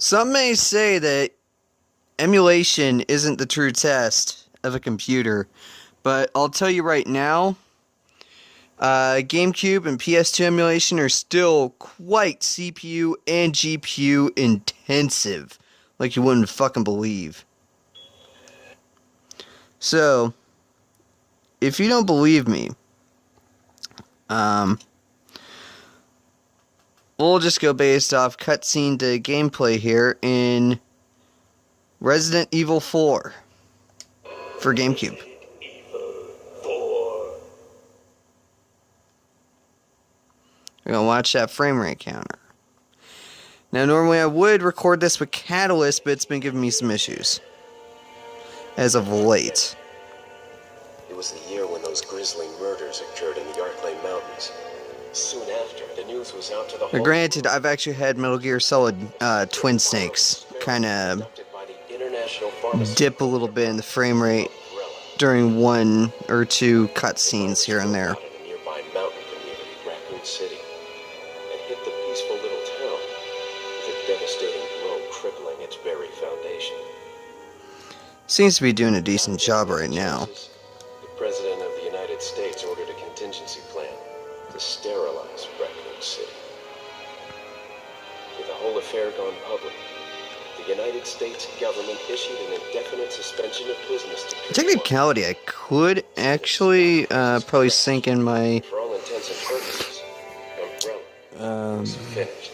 Some may say that emulation isn't the true test of a computer, but I'll tell you right now, GameCube and PS2 emulation are still quite CPU and GPU intensive, like you wouldn't fucking believe. So, if you don't believe me, we'll just go based off cutscene to gameplay here in Resident Evil 4 for GameCube. We're going to watch that frame rate counter. Now, normally I would record this with Catalyst, but it's been giving me some issues as of late. It was the year when those grisly murders occurred in the Arklay Mountains. Soon after, the news was out to the Now, granted, I've actually had Metal Gear Solid Twin Snakes kind of dip a little bit in the frame rate during one or two cutscenes here and there. Nearby mountain community, Raccoon City, and hit the peaceful little town with a devastating blow crippling its very foundation. Seems to be doing a decent job right now. The President of the United States ordered a contingency plan to sterilize Raccoon City. With the whole affair gone public, the United States government issued an indefinite suspension of business to Technicality, I could actually probably sync in my for all intents and purposes, Umbrella was finished.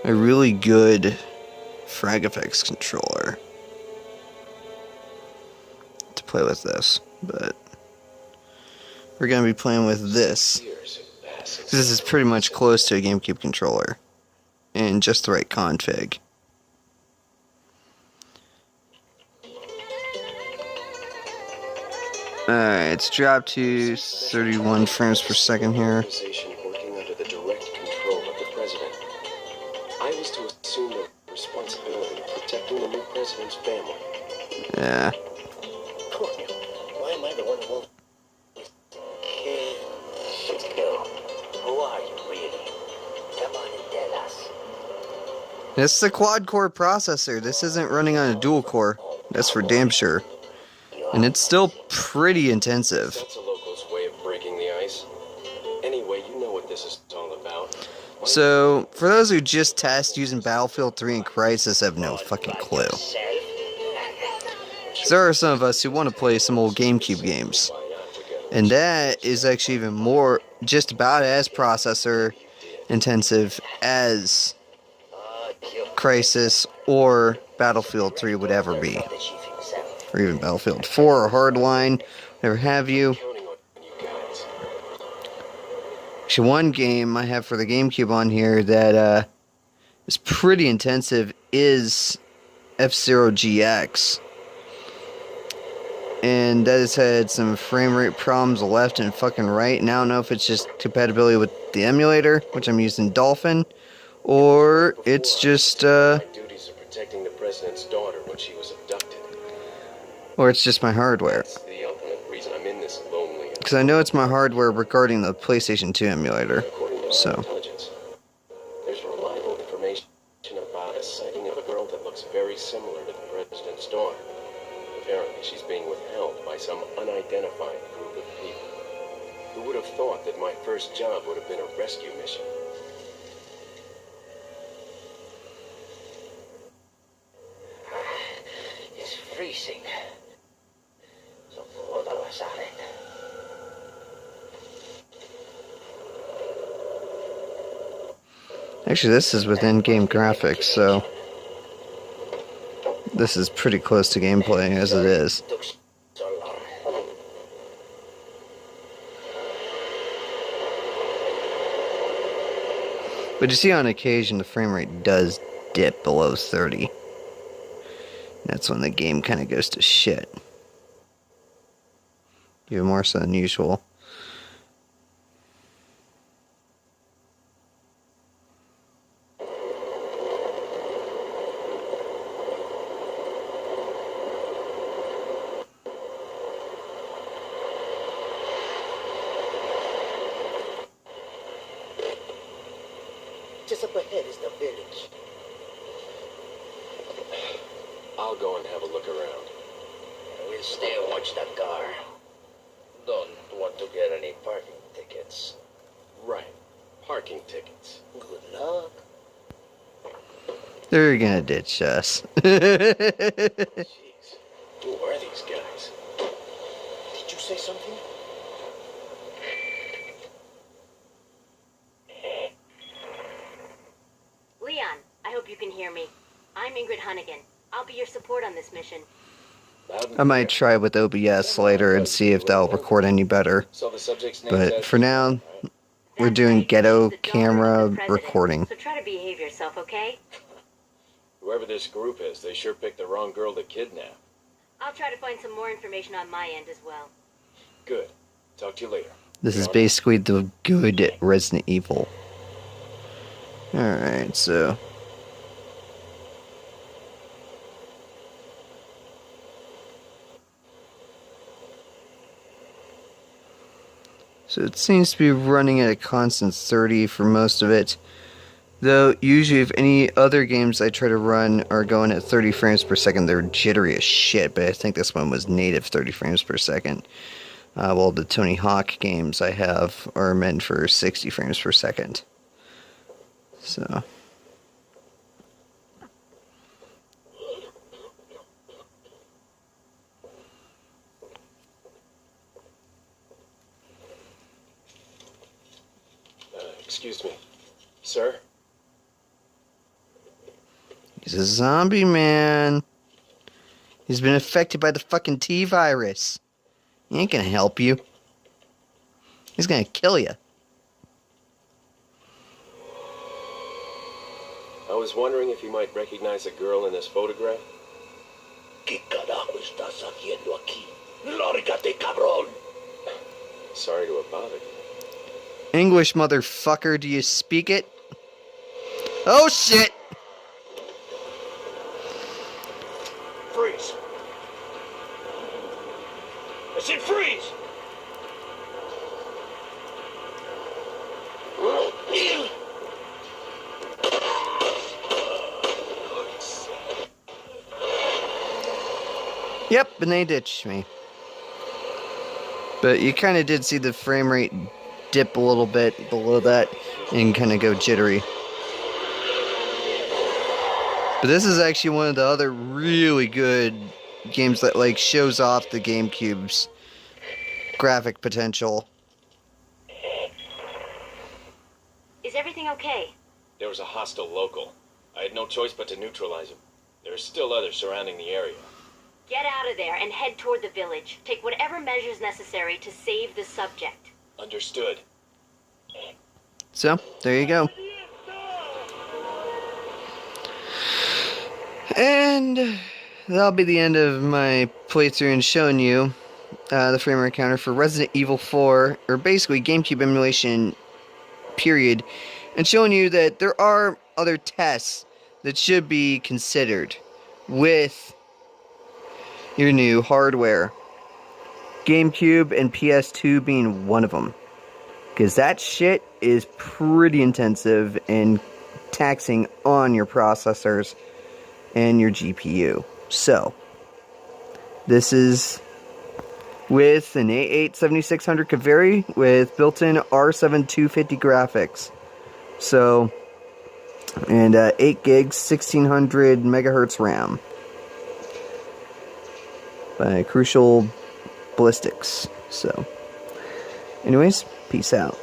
a really good frag effects controller to play with this, but we're going to be playing with this. This is pretty much close to a GameCube controller and just the right config. Alright, it's dropped to 31 frames per second here. Working under the direct control of the president. I was to assume the responsibility of protecting the new president's family. Yeah. Why am I the one who won't? Who are you really? Come on and tell us. This is a quad-core processor. This isn't running on a dual-core. That's for damn sure. And it's still pretty intensive. That's a local's way of breaking the ice. Anyway, you know what this is all about. So, for those who just test using Battlefield 3 and Crysis have no fucking clue. There are some of us who want to play some old GameCube games. And that is actually even more, just about as processor intensive as Crysis or Battlefield 3 would ever be. Or even Battlefield 4 or Hardline, whatever have you. Actually, one game I have for the GameCube on here that is pretty intensive is F-Zero GX. And that has had some frame rate problems left and fucking right. And I don't know if it's just compatibility with the emulator, which I'm using Dolphin, or it's just duties of protecting the president's daughter when she was abducted. Or it's just my hardware. That's the ultimate reason I'm in this lonely. Because I know it's my hardware regarding the PlayStation 2 emulator. So. Intelligence. There's reliable information about a sighting of a girl that looks very similar to the president's daughter. Apparently, she's being withheld by some unidentified group of people. Who would have thought that my first job would have been a rescue mission? It's freezing. So hold on a second. Actually, this is with in-game graphics, so this is pretty close to gameplay as it is. But you see on occasion the frame rate does dip below 30. That's when the game kind of goes to shit. Even more so than usual. Just up ahead is the village. I'll go and have a look around. We'll stay and watch the car. Don't want to get any parking tickets. Right. Parking tickets. Good luck. They're gonna ditch us. Jeez. Who are these guys? Did you say something? Leon, I hope you can hear me. I'm Ingrid Hunnigan. I'll be your support on this mission. I might try with OBS later and see if that'll record any better. So the subject's name But for now, we're doing ghetto camera recording. So try to behave yourself, okay? Whoever this group is, they sure picked the wrong girl to kidnap. I'll try to find some more information on my end as well. Good. Talk to you later. This is basically the good Resident Evil. Alright, so... So it seems to be running at a constant 30 for most of it. Though, usually if any other games I try to run are going at 30 frames per second, they're jittery as shit, but I think this one was native 30 frames per second. Well, the Tony Hawk games I have are meant for 60 frames per second. So... Excuse me. Sir? He's a zombie, man. He's been affected by the fucking T-virus. He ain't gonna help you. He's gonna kill you. I was wondering if you might recognize a girl in this photograph? ¿Qué carajo estás haciendo aquí? Lárgate, cabrón. Sorry to have bothered you. English, motherfucker, do you speak it? Oh, shit! Freeze. I said freeze. Yep, and they ditched me. But you kind of did see the frame rate dip a little bit below that and kind of go jittery. But this is actually one of the other really good games that like shows off the GameCube's graphic potential. Is everything okay? There was a hostile local. I had no choice but to neutralize him. There are still others surrounding the area. Get out of there and head toward the village. Take whatever measures necessary to save the subject. Understood. So, there you go. And that'll be the end of my playthrough and showing you the frame rate counter for Resident Evil 4, or basically GameCube emulation, period, and showing you that there are other tests that should be considered with your new hardware. GameCube and PS2 being one of them. Because that shit is pretty intensive and taxing on your processors and your GPU. So, this is with an A8 7600 Kaveri with built-in R7 250 graphics. So, and 8 gigs, 1600 megahertz RAM. By Crucial Ballistics. So, anyways, peace out.